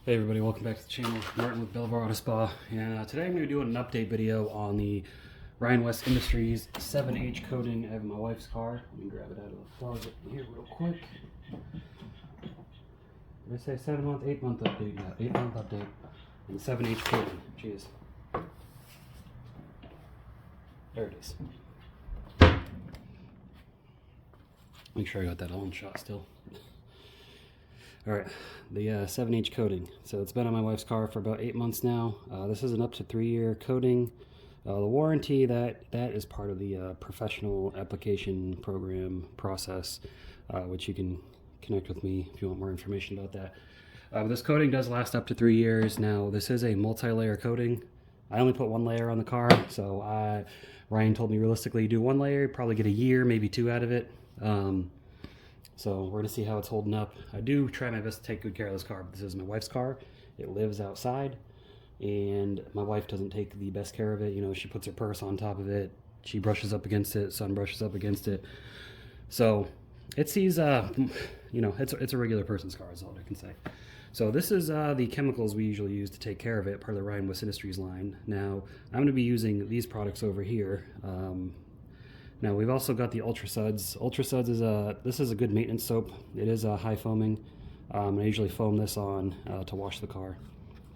Hey everybody, welcome back to the channel. Martin with Belvoir Auto Spa, and today I'm going to be doing an update video on the Ryan West Industries 7H coating. I have my wife's car. Let me grab it out of the closet here real quick. Did I say 7 month, 8 month update? Yeah, 8 month update. And 7H coating. Jeez. There it is. Make sure I got that all in shot still. Alright, the 7H coating. So it's been on my wife's car for about 8 months now. This is an up to 3-year coating. The warranty, that is part of the professional application program process, which you can connect with me if you want more information about that. This coating does last up to 3 years. Now, this is a multi-layer coating. I only put one layer on the car, so Ryan told me realistically do one layer, probably get a year, maybe 2 out of it. So we're gonna see how it's holding up. I do try my best to take good care of this car, but this is my wife's car. It lives outside, and my wife doesn't take the best care of it. You know, she puts her purse on top of it. She brushes up against it. Son brushes up against it. So it sees, you know, it's a regular person's car is all I can say. So this is the chemicals we usually use to take care of it, part of the Ryan West Industries line. Now, I'm gonna be using these products over here. Now we've also got the Ultra Suds. Ultra Suds is this is a good maintenance soap. It is high foaming. I usually foam this on to wash the car,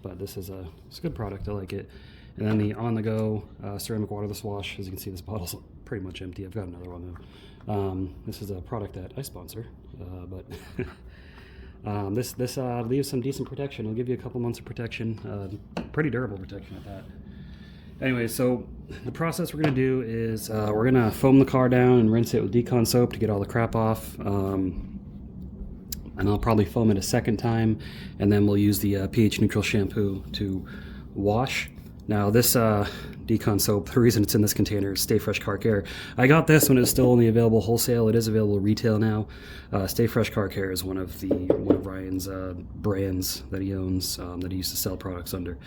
but it's a good product. I like it. And then the On The Go ceramic waterless wash. As you can see, this bottle's pretty much empty. I've got another one though. This is a product that I sponsor, but this leaves some decent protection. It'll give you a couple months of protection. Pretty durable protection at that. Anyway, so the process we're going to do is we're going to foam the car down and rinse it with Descale soap to get all the crap off. And I'll probably foam it a second time, and then we'll use the pH neutral shampoo to wash. Now this Descale soap, the reason it's in this container is Stay Fresh Car Care. I got this when it was still only available wholesale. It is available retail now. Stay Fresh Car Care is one of Ryan's brands that he owns, that he used to sell products under.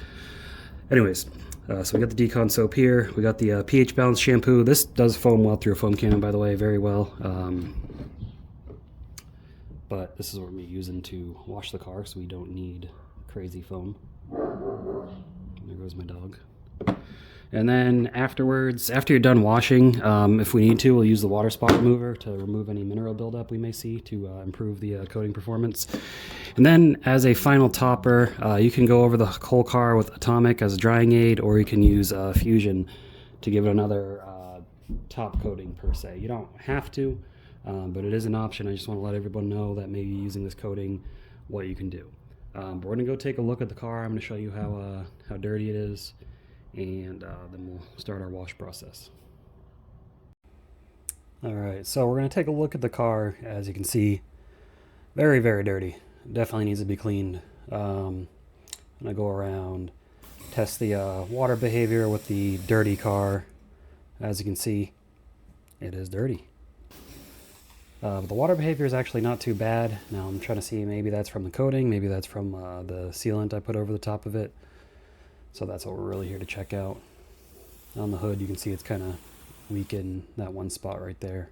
Anyways, so we got the Descale soap here. We got the pH balance shampoo. This does foam well through a foam cannon, by the way, very well. But this is what we're going to be using to wash the car, so we don't need crazy foam. There goes my dog. And then afterwards, after you're done washing, if we need to, we'll use the water spot remover to remove any mineral buildup we may see to improve the coating performance. And then as a final topper, you can go over the whole car with Atomic as a drying aid, or you can use Fusion to give it another top coating per se. You don't have to, but it is an option. I just want to let everyone know that maybe using this coating, what you can do. But we're going to go take a look at the car. I'm going to show you how dirty it is, and then we'll start our wash process. Alright, so we're going to take a look at the car. As you can see, very, very dirty. Definitely needs to be cleaned. I'm going to go around, test the water behavior with the dirty car. As you can see, it is dirty. But the water behavior is actually not too bad. Now I'm trying to see, maybe that's from the coating, maybe that's from the sealant I put over the top of it. So that's what we're really here to check out. On the hood, you can see it's kind of weak in that one spot right there.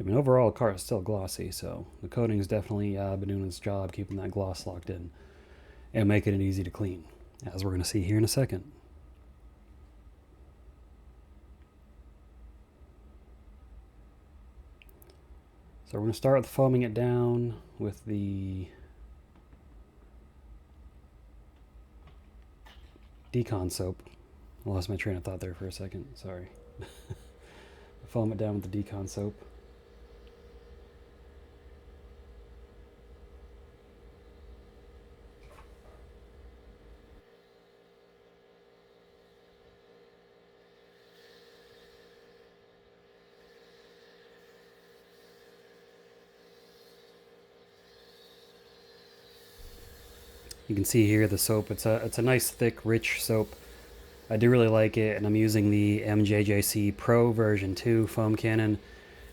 I mean, overall, the car is still glossy, so the coating's definitely been doing its job, keeping that gloss locked in and making it easy to clean, as we're going to see here in a second. So we're going to start with foaming it down with the Descale soap. I lost my train of thought there for a second, sorry. Foam it down with the Descale soap. You can see here the soap, it's a nice thick rich soap. I do really like it, and I'm using the MJJC Pro version 2 foam cannon.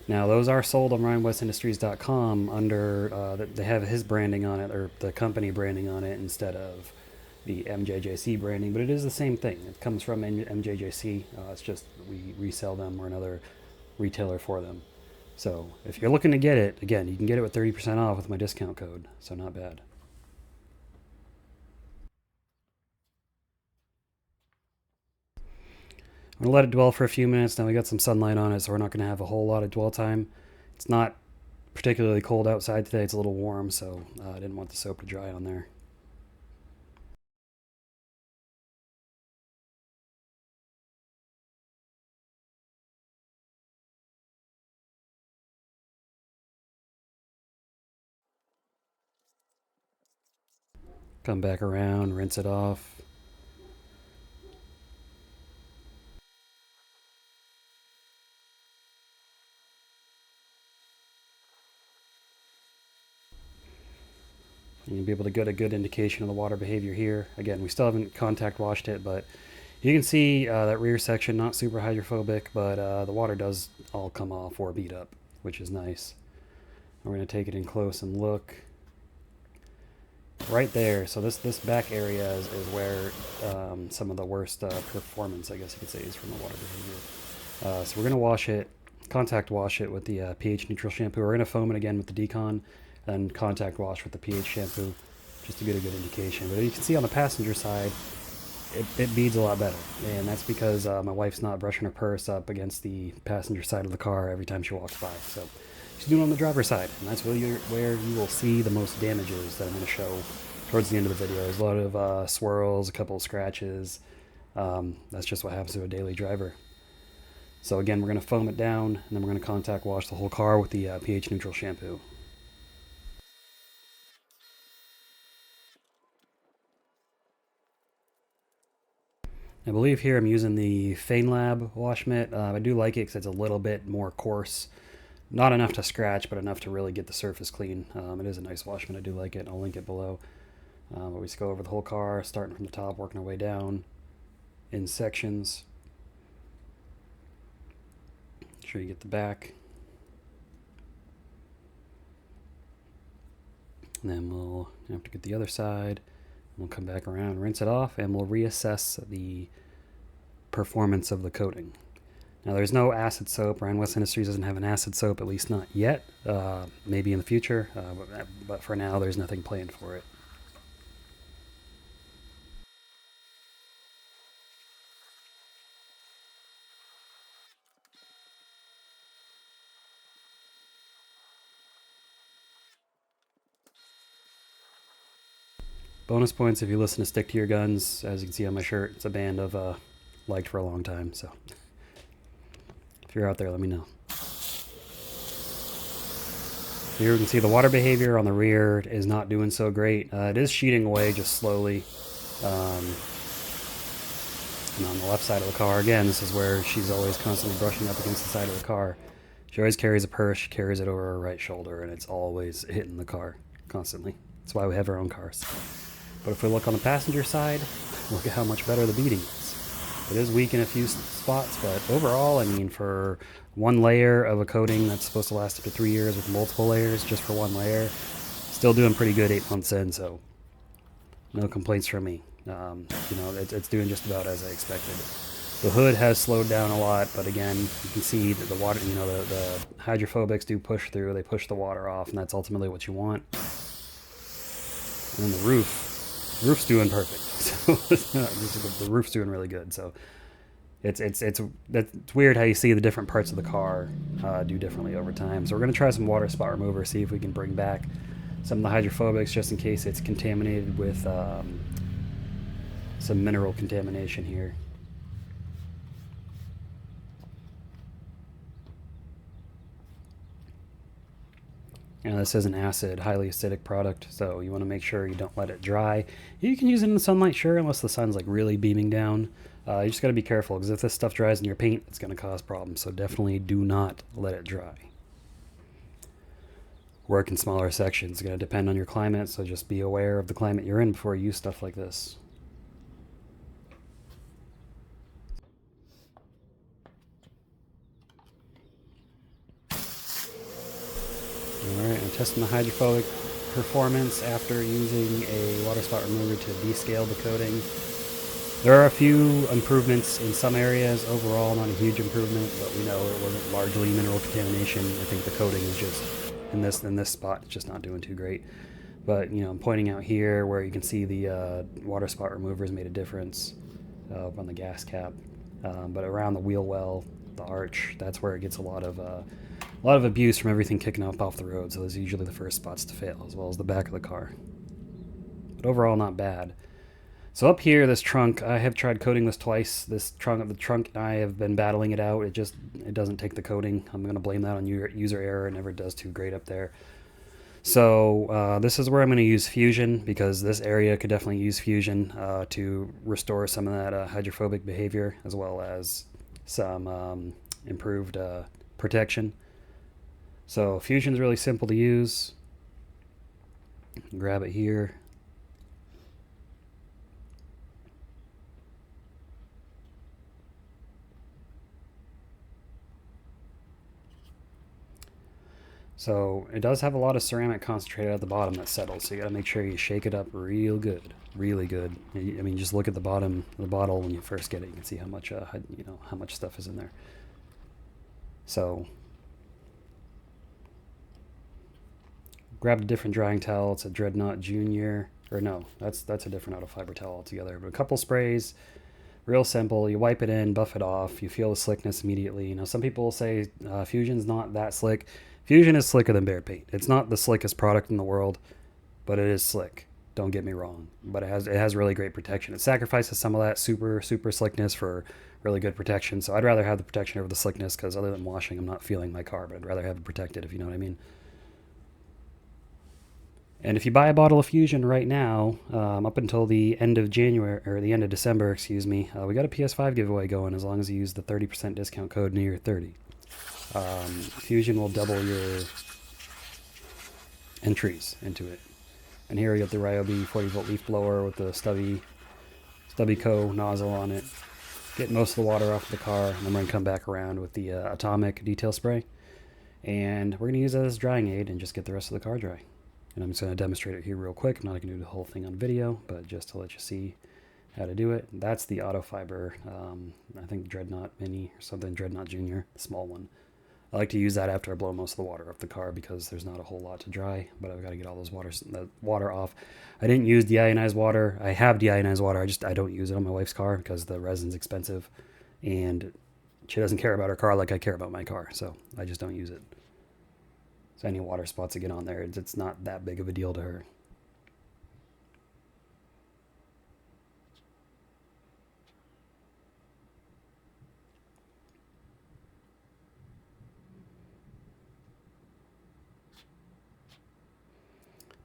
Now those are sold on RyanWestIndustries.com under, they have his branding on it, or the company branding on it, instead of the MJJC branding, but it is the same thing. It comes from MJJC, it's just we resell them, or another retailer for them. So if you're looking to get it, again, you can get it with 30% off with my discount code, so not bad. I'm gonna let it dwell for a few minutes. Now we got some sunlight on it, so we're not gonna have a whole lot of dwell time. It's not particularly cold outside today. It's a little warm, so I didn't want the soap to dry on there. Come back around, rinse it off. And you'll be able to get a good indication of the water behavior here. Again, we still haven't contact washed it, but you can see that rear section, not super hydrophobic, but the water does all come off or beat up, which is nice. We're going to take it in close and look. Right there, so this back area is where some of the worst performance, I guess you could say, is from the water behavior. So we're going to wash it, contact wash it with the pH neutral shampoo. We're going to foam it again with the Decon, and contact wash with the pH shampoo, just to get a good indication. But you can see on the passenger side, it beads a lot better, and that's because my wife's not brushing her purse up against the passenger side of the car every time she walks by. So she's doing it on the driver's side, and that's really where you will see the most damages that I'm going to show towards the end of the video. There's a lot of swirls, a couple of scratches. That's just what happens to a daily driver. So again, we're going to foam it down, and then we're going to contact wash the whole car with the pH neutral shampoo. I believe here I'm using the FaneLab wash mitt. I do like it because it's a little bit more coarse. Not enough to scratch, but enough to really get the surface clean. It is a nice wash mitt. I do like it. I'll link it below. But we just go over the whole car, starting from the top, working our way down in sections. Make sure you get the back. And then we'll have to get the other side. We'll come back around, rinse it off, and we'll reassess the performance of the coating. Now, there's no acid soap. Ryan West Industries doesn't have an acid soap, at least not yet. Maybe in the future, but for now, there's nothing planned for it. Bonus points if you listen to Stick to Your Guns. As you can see on my shirt, it's a band I've liked for a long time. So if you're out there, let me know. Here we can see the water behavior on the rear is not doing so great. It is sheeting away just slowly. And on the left side of the car, again, this is where she's always constantly brushing up against the side of the car. She always carries a purse. She carries it over her right shoulder, and it's always hitting the car constantly. That's why we have our own cars. But if we look on the passenger side, look at how much better the beading is. It is weak in a few spots, but overall, I mean, for one layer of a coating that's supposed to last up to 3 years with multiple layers just for one layer, still doing pretty good 8 months in, so no complaints from me. It's doing just about as I expected. The hood has slowed down a lot, but again, you can see that the water, the hydrophobics do push through. They push the water off, and that's ultimately what you want. And then the roof's doing perfect. So the roof's doing really good. So it's weird how you see the different parts of the car do differently over time. So we're going to try some water spot remover, see if we can bring back some of the hydrophobics just in case it's contaminated with some mineral contamination here. Now, this is an acid, highly acidic product, so you want to make sure you don't let it dry. You can use it in the sunlight, sure, unless the sun's like really beaming down. You just got to be careful, because if this stuff dries in your paint, it's going to cause problems. So definitely do not let it dry. Work in smaller sections. It's going to depend on your climate, so just be aware of the climate you're in before you use stuff like this. Alright, I'm testing the hydrophobic performance after using a water spot remover to descale the coating. There are a few improvements in some areas. Overall, not a huge improvement, but we know it wasn't largely mineral contamination. I think the coating is just in this spot, it's just not doing too great. But I'm pointing out here where you can see the water spot remover has made a difference on the gas cap. But around the wheel well, the arch, that's where it gets a lot of abuse from everything kicking up off the road. So those are usually the first spots to fail, as well as the back of the car. But overall, not bad. So up here, this trunk, I have tried coating this twice. The trunk and I have been battling it out. It doesn't take the coating. I'm going to blame that on user error. It never does too great up there. So this is where I'm going to use Fusion, because this area could definitely use Fusion to restore some of that hydrophobic behavior, as well as some improved protection. So Fusion's really simple to use. Grab it here. So it does have a lot of ceramic concentrated at the bottom that settles, so you got to make sure you shake it up real good, really good. I mean, just look at the bottom of the bottle when you first get it. You can see how much how much stuff is in there. So grabbed a different drying towel. It's a Dreadnought Junior, or no, that's a different auto fiber towel altogether. But a couple sprays, real simple. You wipe it in, buff it off. You feel the slickness immediately. Some people will say Fusion's not that slick. Fusion is slicker than Bear Paint. It's not the slickest product in the world, but it is slick. Don't get me wrong. But it has really great protection. It sacrifices some of that super slickness for really good protection. So I'd rather have the protection over the slickness, because other than washing, I'm not feeling my car, but I'd rather have it protected, if you know what I mean. And if you buy a bottle of Fusion right now, up until the end of January, or the end of December, excuse me, we got a PS5 giveaway going, as long as you use the 30% discount code NEAR30. Fusion will double your entries into it. And here we got the Ryobi 40-volt leaf blower with the stubby co nozzle on it. Get most of the water off the car, and then we're going to come back around with the atomic detail spray. And we're going to use that as a drying aid and just get the rest of the car dry. And I'm just going to demonstrate it here real quick. I'm not going to do the whole thing on video, but just to let you see how to do it. That's the auto fiber, I think Dreadnought Mini or something, Dreadnought Junior, the small one. I like to use that after I blow most of the water off the car, because there's not a whole lot to dry, but I've got to get all those water off. I didn't use deionized water. I have deionized water. I don't use it on my wife's car because the resin's expensive, and she doesn't care about her car like I care about my car, so I just don't use it. So any water spots that get on there, it's not that big of a deal to her.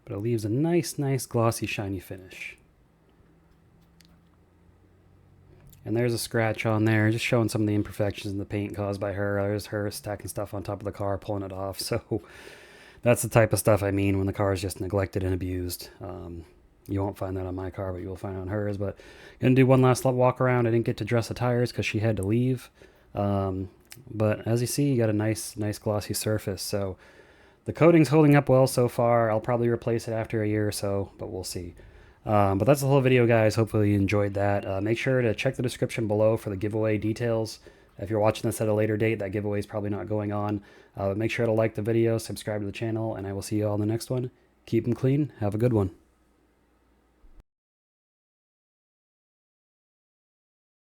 But it leaves a nice glossy, shiny finish. And there's a scratch on there, just showing some of the imperfections in the paint caused by her. There's her stacking stuff on top of the car, pulling it off. So that's the type of stuff I mean when the car is just neglected and abused. You won't find that on my car, but you'll find it on hers. But gonna do one last walk around. I didn't get to dress the tires because she had to leave. But as you see, you got a nice glossy surface. So the coating's holding up well so far. I'll probably replace it after a year or so, but we'll see. But that's the whole video, guys. Hopefully you enjoyed that. Make sure to check the description below for the giveaway details. If you're watching this at a later date, that giveaway is probably not going on. Make sure to like the video, subscribe to the channel, and I will see you all in the next one. Keep them clean. Have a good one.